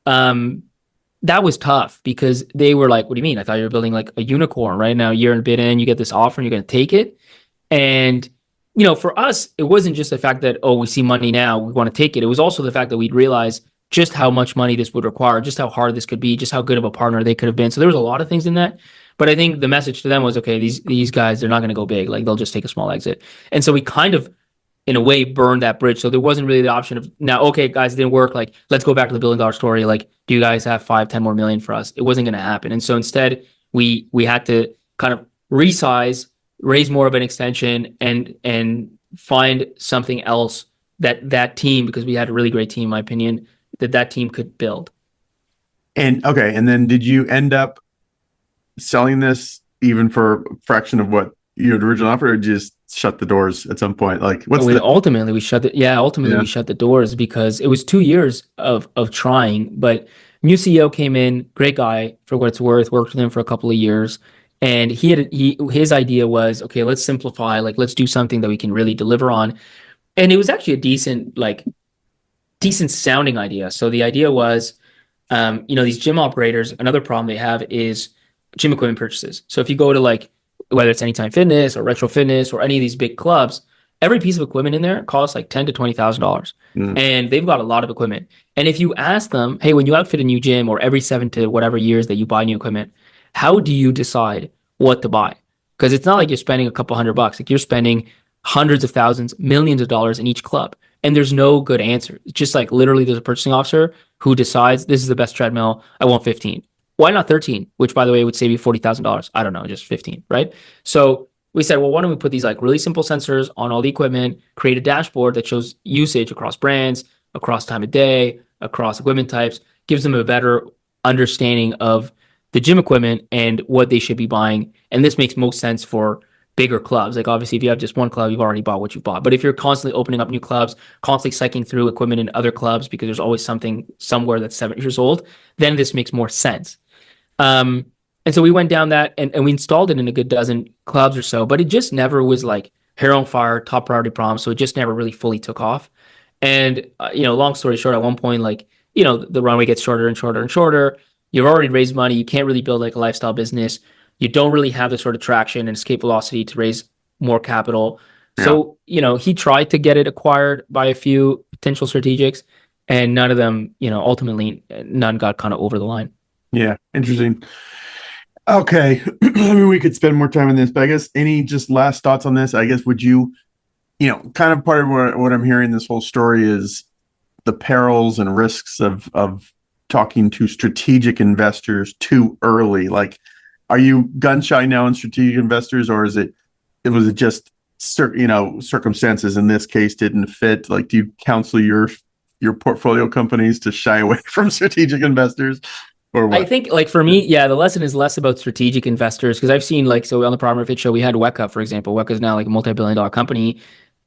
that was tough, because they were like, what do you mean? I thought you were building a unicorn. Right now, you're a bit in, you get this offer and you're going to take it. And, for us, it wasn't just the fact that, oh, we see money now, we want to take it. It was also the fact that we'd realized just how much money this would require, just how hard this could be, just how good of a partner they could have been. So there was a lot of things in that. But I think the message to them was, okay, these guys, they're not going to go big. They'll just take a small exit. And so we kind of, in a way, burned that bridge. So there wasn't really the option of, now, okay, guys, it didn't work. Let's go back to the $1 billion story. Do you guys have 5-10 more million for us? It wasn't going to happen. And so instead, we had to kind of resize, raise more of an extension, and find something else that team, because we had a really great team, in my opinion, that team could build.
And okay, and then did you end up selling this even for a fraction of what you had originally offered, or just shut the doors at some point?
Ultimately we shut the doors, because it was 2 years of trying. But New CEO came in, great guy for what it's worth, worked with him for a couple of years. And his idea was, okay, let's simplify, like let's do something that we can really deliver on. And it was actually a decent sounding idea. So the idea was, these gym operators, another problem they have is gym equipment purchases. So if you go to like, whether it's Anytime Fitness or Retro Fitness or any of these big clubs, every piece of equipment in there costs like $10,000 to $20,000. And they've got a lot of equipment. And if you ask them, hey, when you outfit a new gym or every 7 to whatever years that you buy new equipment, how do you decide what to buy? Because it's not like you're spending a couple $100. Like you're spending hundreds of thousands, millions of dollars in each club. And there's no good answer. It's just like literally there's a purchasing officer who decides this is the best treadmill. I want 15. Why not 13? Which, by the way, would save you $40,000. I don't know, just 15, right? So we said, well, why don't we put these like really simple sensors on all the equipment, create a dashboard that shows usage across brands, across time of day, across equipment types, gives them a better understanding of the gym equipment and what they should be buying. And this makes most sense for bigger clubs. Like obviously if you have just one club, you've already bought what you've bought. But if you're constantly opening up new clubs, constantly cycling through equipment in other clubs because there's always something somewhere that's 7 years old, then this makes more sense. And so we went down that and we installed it in a good dozen clubs or so, but it just never was like hair on fire, top priority problem. So it just never really fully took off. And, long story short, at one point, like, the runway gets shorter and shorter and shorter. You've already raised money. You can't really build like a lifestyle business. You don't really have the sort of traction and escape velocity to raise more capital. Yeah. So, he tried to get it acquired by a few potential strategics and none of them, ultimately none got kind of over the line.
Yeah. Interesting. Okay. I mean, we could spend more time on this, but I guess any just last thoughts on this? I guess, would you, kind of part of what I'm hearing this whole story is the perils and risks of talking to strategic investors too early. Like, are you gun shy now on strategic investors, or was it just circumstances in this case didn't fit? Like, do you counsel your portfolio companies to shy away from strategic investors? Or what?
I think, like, for me, the lesson is less about strategic investors, because I've seen, like, so on the Pablo Srugo show, we had Weka, for example. Weka is now like a multi-billion-dollar company.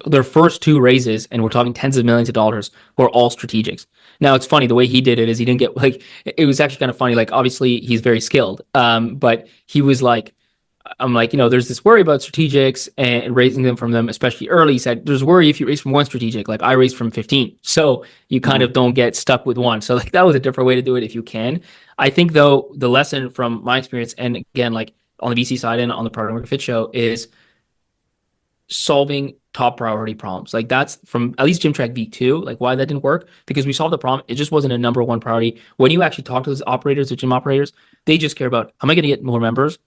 Their first 2 raises, and we're talking tens of millions of dollars, were all strategics. Now, it's funny, the way he did it is he didn't get, like, it was actually kind of funny. Like, obviously, he's very skilled, but he was like, I'm like, there's this worry about strategics and raising them from them, especially early. He said, there's worry if you raise from one strategic, like I raised from 15. So you kind of don't get stuck with one. So like that was a different way to do it if you can. I think though, the lesson from my experience, and again, like on the VC side and on the Product Market Fit show, is solving top priority problems. Like that's from at least Gymtrack V2, like why that didn't work, because we solved the problem. It just wasn't a number one priority. When you actually talk to those operators, the gym operators, they just care about, how am I going to get more members?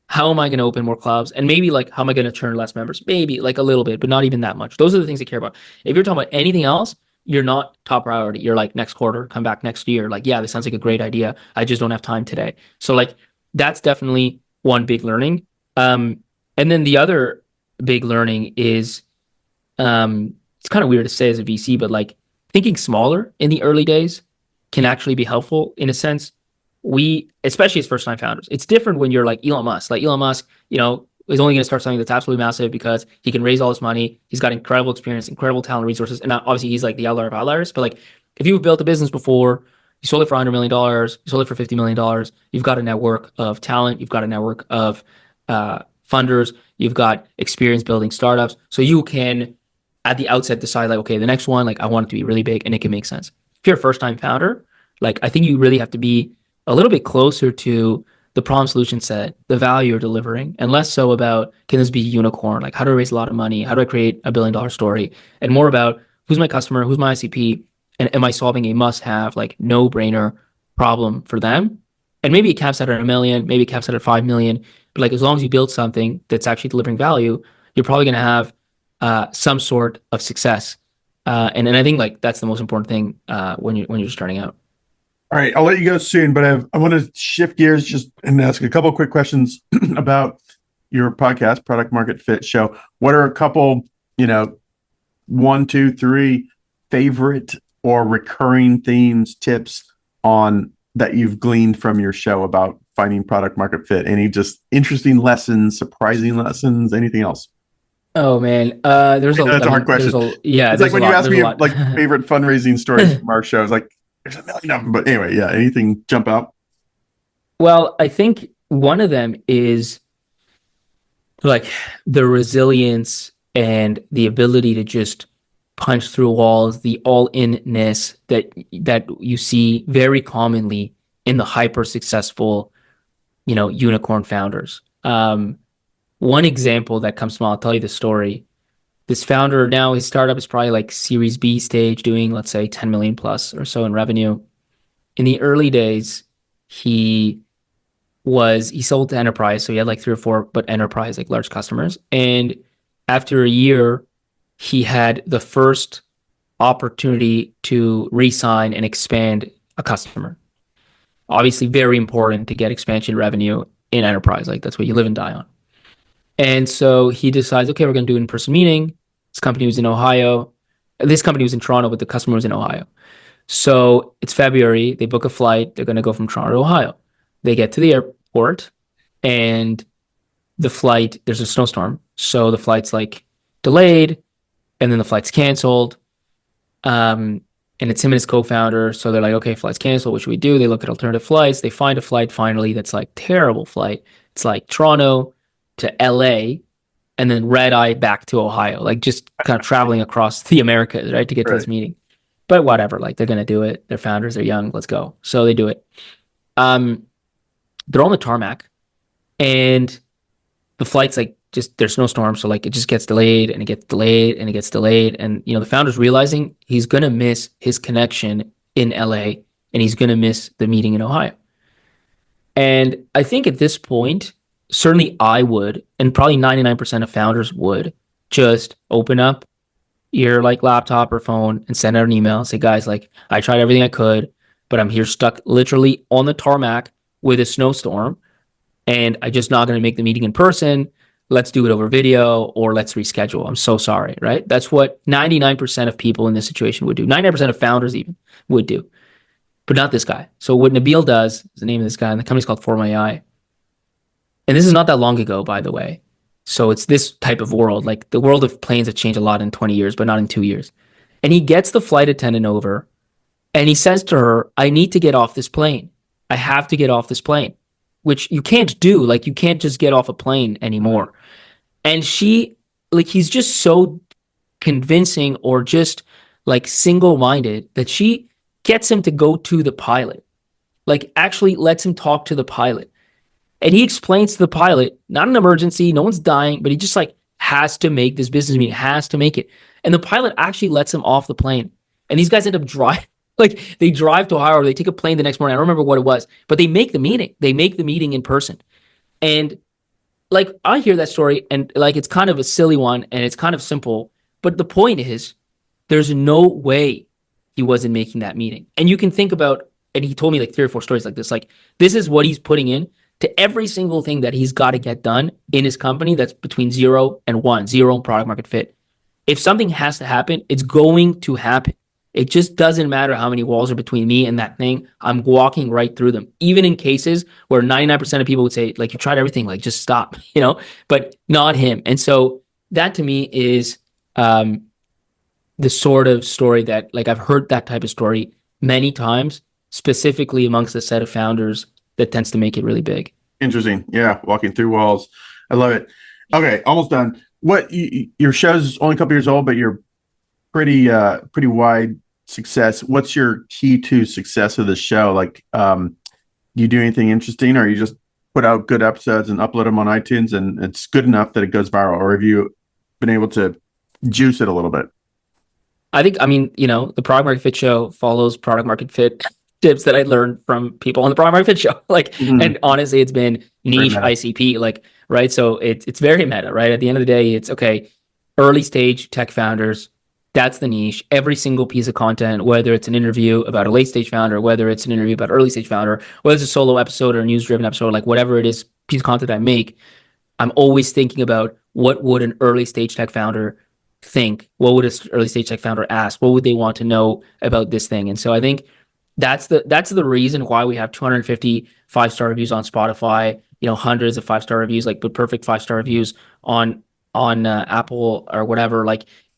How am I going to open more clubs? And maybe like, how am I going to churn less members? Maybe like a little bit, but not even that much. Those are the things they care about. If you're talking about anything else, you're not top priority. You're like, next quarter, come back next year. Like, yeah, this sounds like a great idea. I just don't have time today. So like, that's definitely one big learning. And then the other big learning is, it's kind of weird to say as a VC, but like thinking smaller in the early days can actually be helpful in a sense. Especially as first-time founders, it's different when you're like Elon Musk. Like Elon Musk, is only going to start something that's absolutely massive because he can raise all this money. He's got incredible experience, incredible talent, resources, and obviously he's like the outlier of outliers. But like, if you've built a business before, you sold it for $100 million, you sold it for $50 million, you've got a network of talent, you've got a network of funders, you've got experience building startups, so you can at the outset decide like, okay, the next one, like I want it to be really big and it can make sense. If you're a first-time founder, like I think you really have to be a little bit closer to the problem solution set, the value you're delivering, and less so about, can this be a unicorn? Like, how do I raise a lot of money? How do I create $1 billion story? And more about, who's my customer? Who's my ICP? And am I solving a must-have, like no-brainer problem for them? And maybe it caps out at $1 million, maybe it caps out at $5 million. But like, as long as you build something that's actually delivering value, you're probably going to have some sort of success. And I think like that's the most important thing when you're starting out.
All right, I'll let you go soon, but I want to shift gears just and ask a couple of quick questions about your podcast, Product Market Fit Show. What are a couple, 1, 2, 3 favorite or recurring themes, tips on that you've gleaned from your show about finding product market fit? Any just interesting lessons, surprising lessons, anything else?
Oh man,
that's a hard question. It's like when you ask me like favorite fundraising stories from our shows, like, there's a million of them. But anyway, yeah, anything jump out?
Well, I think one of them is like the resilience and the ability to just punch through walls, the all-inness that you see very commonly in the hyper successful, unicorn founders. One example that comes to mind, I'll tell you the story. This founder now, his startup is probably like Series B stage, doing let's say 10 million plus or so in revenue. In the early days, he sold to enterprise, so he had like 3 or 4, but enterprise, like large customers. And after a year, he had the first opportunity to re-sign and expand a customer. Obviously, very important to get expansion revenue in enterprise. Like that's what you live and die on. And so he decides, okay, we're going to do an in-person meeting. This company was in Ohio. This company was in Toronto, but the customer was in Ohio. So it's February. They book a flight. They're going to go from Toronto to Ohio. They get to the airport, and the flight, there's a snowstorm. So the flight's like delayed, and then the flight's canceled. And it's him and his co-founder. So they're like, okay, flight's canceled. What should we do? They look at alternative flights. They find a flight finally that's like terrible flight. It's like Toronto to LA and then red eye back to Ohio, like just kind of traveling across the Americas, right, to get to this meeting. But whatever, like they're going to do it. They're founders, they're young, let's go. So they do it. They're on the tarmac, and the flight's like just, there's snowstorm. So like it just gets delayed and it gets delayed and it gets delayed. And, the founder's realizing he's going to miss his connection in LA and he's going to miss the meeting in Ohio. And I think at this point, certainly I would, and probably 99% of founders would, just open up your like laptop or phone and send out an email and say, guys, like I tried everything I could, but I'm here stuck literally on the tarmac with a snowstorm, and I'm just not going to make the meeting in person. Let's do it over video, or let's reschedule. I'm so sorry, right? That's what 99% of people in this situation would do. 99% of founders even would do, but not this guy. So what Nabil does is the name of this guy, and the company's called Form AI. And this is not that long ago, by the way. So it's this type of world. Like the world of planes have changed a lot in 20 years, but not in 2 years. And he gets the flight attendant over, and he says to her, I need to get off this plane. I have to get off this plane, which you can't do. Like you can't just get off a plane anymore. And she, like, he's just so convincing or just like single-minded that she gets him to go to the pilot, like actually lets him talk to the pilot. And he explains to the pilot, not an emergency, no one's dying, but he just like has to make this business meeting, has to make it. And the pilot actually lets him off the plane. And these guys end up driving, like they drive to Ohio, or they take a plane the next morning. I don't remember what it was, but they make the meeting. They make the meeting in person. And like I hear that story, and like it's kind of a silly one and it's kind of simple, but the point is there's no way he wasn't making that meeting. And you can think about, and he told me like 3 or 4 stories like this is what he's putting in to every single thing that he's got to get done in his company that's between 0 and 1, 0 product market fit. If something has to happen, it's going to happen. It just doesn't matter how many walls are between me and that thing. I'm walking right through them, even in cases where 99% of people would say, like, you tried everything, like, just stop, but not him. And so that to me is the sort of story that, like, I've heard that type of story many times, specifically amongst a set of founders that tends to make it really big.
Interesting. Yeah. Walking through walls. I love it. Okay. Almost done. Your show's only a couple years old, but you're pretty wide success. What's your key to success of the show? Like, do you do anything interesting, or you just put out good episodes and upload them on iTunes and it's good enough that it goes viral? Or have you been able to juice it a little bit?
I think, the Product Market Fit show follows product market fit tips that I learned from people on the Product Market Fit show. And honestly, it's been niche ICP, right? So it's very meta, right? At the end of the day, it's okay. Early stage tech founders, that's the niche. Every single piece of content, whether it's an interview about a late stage founder, whether it's an interview about early stage founder, whether it's a solo episode or a news driven episode, like whatever it is, piece of content I make, I'm always thinking about what would an early stage tech founder think? What would an early stage tech founder ask? What would they want to know about this thing? And so I think that's the reason why we have 250 5-star reviews on Spotify, hundreds of 5-star reviews, but perfect 5-star reviews on Apple or whatever.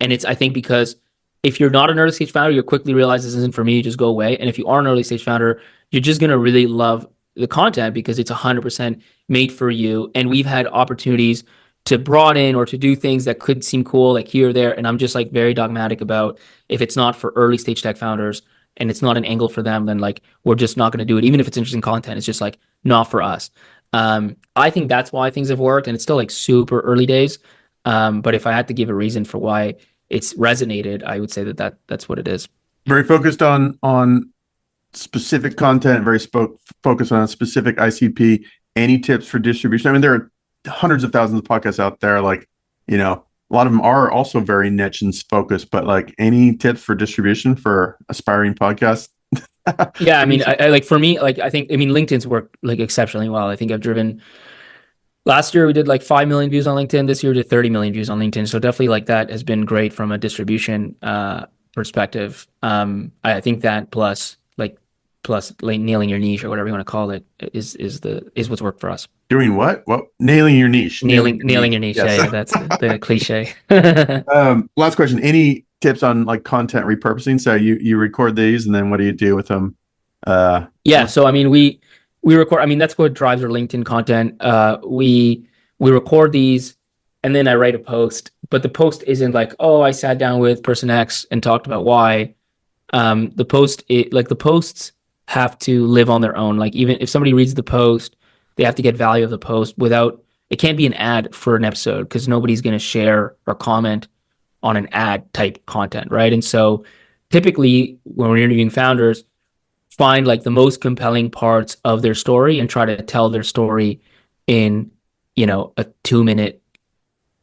And it's, I think, because if you're not an early stage founder, you'll quickly realize this isn't for me, just go away. And if you are an early stage founder, you're just going to really love the content because it's 100% made for you. And we've had opportunities to broaden or to do things that could seem cool, like here or there. And I'm just like very dogmatic about if it's not for early stage tech founders and it's not an angle for them, then like we're just not going to do it. Even if it's interesting content, it's just like not for us. I think that's why things have worked, and it's still like super early days. But if I had to give a reason for why it's resonated, I would say that's what it is.
Very focused on specific content, very focused on a specific ICP. Any tips for distribution? I mean, there are hundreds of thousands of podcasts out there. Like, a lot of them are also very niche and focused, but like any tips for distribution for aspiring podcasts?
Yeah, I mean, I like for me, like I mean, LinkedIn's worked like exceptionally well. I think I've driven. Last year we did like 5 million views on LinkedIn. This year we did 30 million views on LinkedIn. So definitely like that has been great from a distribution perspective. I think that plus like nailing your niche or whatever you want to call it is what's worked for us.
Doing what? Well, nailing your niche.
Nailing your niche.
Yes.
Yeah, that's the cliche.
Last question. Any tips on like content repurposing? So you record these and then what do you do with them?
Yeah. So I mean, we record. I mean, that's what drives our LinkedIn content. We record these, and then I write a post. But the post isn't like, oh, I sat down with person X and talked about Y. The posts have to live on their own. Like even if somebody reads the post, they have to get value of the post without. It can't be an ad for an episode because nobody's going to share or comment on an ad type content, right? And so typically when we're interviewing founders, find like the most compelling parts of their story and try to tell their story in, a 2-minute,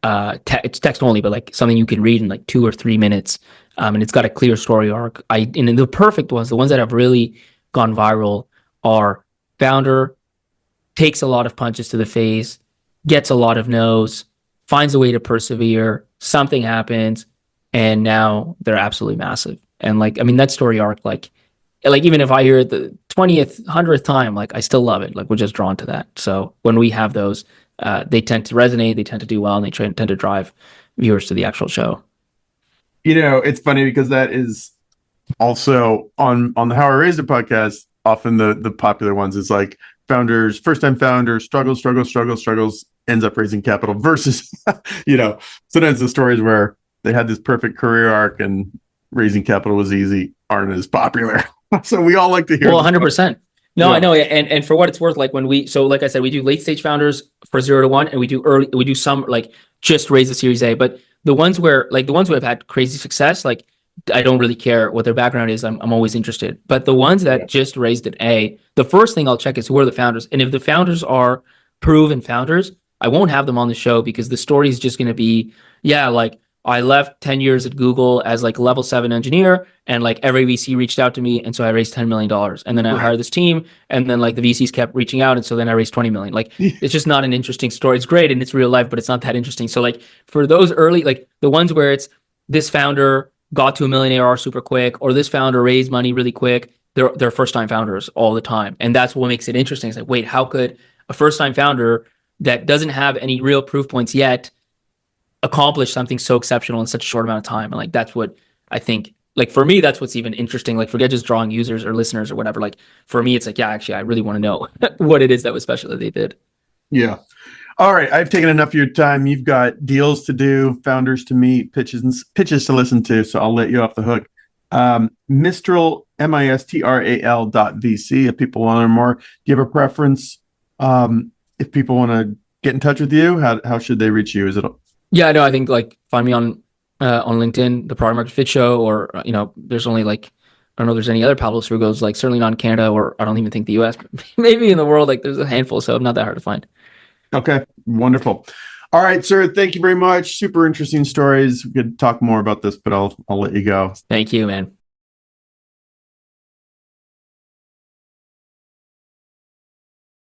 it's text only, but like something you can read in like 2 or 3 minutes. And it's got a clear story arc. And the perfect ones, the ones that have really gone viral are founder takes a lot of punches to the face, gets a lot of no's, finds a way to persevere, something happens, and now they're absolutely massive. And like, I mean, that story arc, like even if I hear it the 20th, 100th time, like I still love it. Like we're just drawn to that. So when we have those, they tend to resonate, they tend to do well, and they tend to drive viewers to the actual show.
It's funny because that is also on the How I Raised It podcast, often the popular ones is like founders, first-time founders, struggles, ends up raising capital versus, sometimes the stories where they had this perfect career arc and raising capital was easy aren't as popular. So we all like to hear.
Well, 100%. No,
Yeah.
I know. And for what it's worth, like like I said, we do late stage founders for 0 to 1, and we do some like just raise the Series A, but the ones who have had crazy success, like I don't really care what their background is. I'm always interested. But the ones that just raised an A, the first thing I'll check is who are the founders. And if the founders are proven founders, I won't have them on the show because the story is just going to be, like I left 10 years at Google as like a level 7 engineer, and like every VC reached out to me. And so I raised $10 million. And then I hired this team, and then like the VCs kept reaching out. And so then I raised 20 million. Like it's just not an interesting story. It's great and it's real life, but it's not that interesting. So like for those early, like the ones where it's this founder got to $1 million ARR super quick, or this founder raised money really quick, they're first time founders all the time. And that's what makes it interesting. It's like, wait, how could a first time founder that doesn't have any real proof points yet accomplish something so exceptional in such a short amount of time? And like that's what I think, like for me, that's what's even interesting. Like forget just drawing users or listeners or whatever. Like for me, it's like, actually I really want to know what it is that was special that they did.
Yeah. All right, I've taken enough of your time. You've got deals to do, founders to meet, pitches to listen to, so I'll let you off the hook. Mistral, Mistral.vc, if people want to learn more. Do you have a preference? If people want to get in touch with you, how should they reach you? Is it?
Yeah, no, I think like find me on LinkedIn, the Product Market Fit Show, or there's only like, I don't know if there's any other Pablo Srugos, like certainly not in Canada, or I don't even think the US, but maybe in the world, like there's a handful, so not that hard to find.
Okay, wonderful. All right, sir. Thank you very much. Super interesting stories. We could talk more about this, but I'll let you go.
Thank you, man.